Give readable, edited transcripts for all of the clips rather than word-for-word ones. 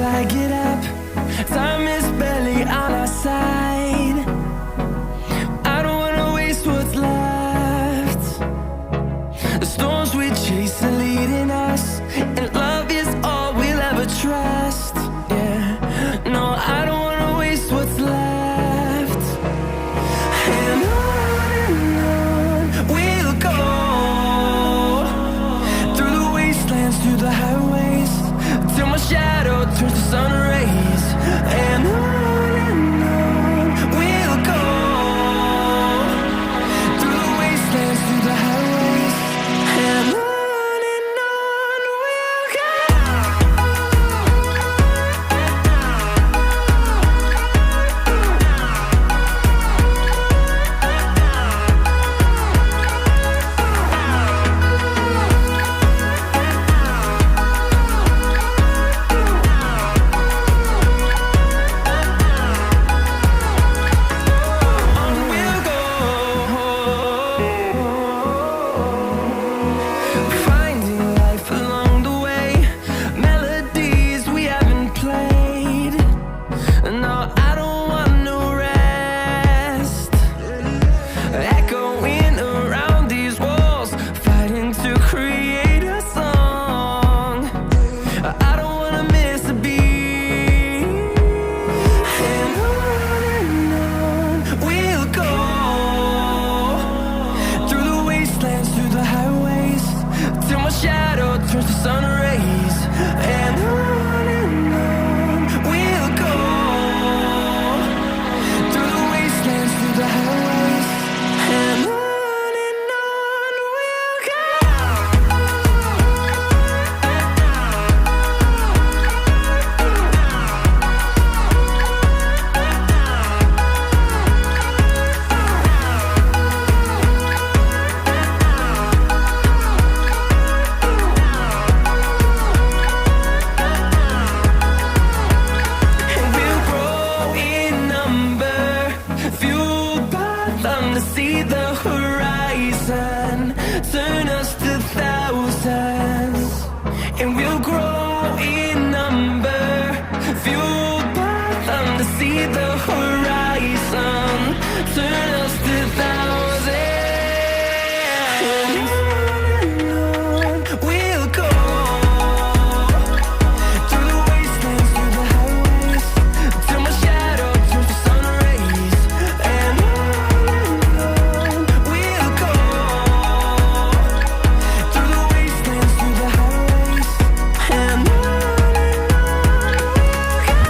till I get up. Time is barely on our side. I don't wanna waste what's left. The storms we chase are leading us, and love is all we'll ever trust. Yeah, no, I don't wanna waste what's left. And on we'll go, through the wastelands, through the highways, till my shadow turns to sun rays. And on we'll go, through the wastelands, through the highways, and on we'll go. Finding life along the way, melodies we haven't played. No, I don't want no rest. Echoing around these walls, fighting to create a song. I don't wanna miss a beat. And on we'll go, through the wastelands, through the highways, till my shadow turns to sun rays. And on we'll go, through the wastelands, through the highways, and on we'll go. And we'll grow in number, fueled by them to see the horizon, turn us to thousands. And we'll grow in number, fueled by them to see the horizon, turn us to thousands. And on we'll go, through the wastelands, through the highways, till my shadow turns to sun rays. And on we'll go, through the wastelands, through the highways, and on we'll go.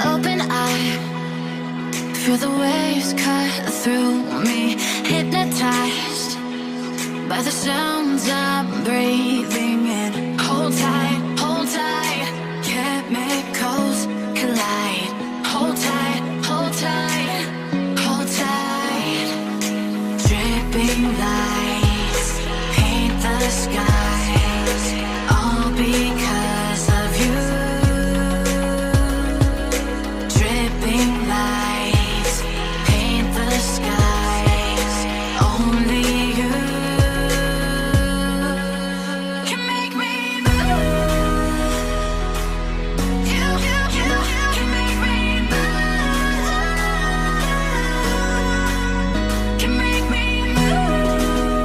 Open eye, feel the waves cut through me, hypnotized by the sounds I'm breathing in. Hold tight, chemicals collide. Hold tight, hold tight, hold tight. Dripping lights paint the skies, all because of you. Dripping lights paint the skies, only you can make me move. You can make me move. Can make me move.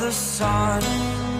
the sun.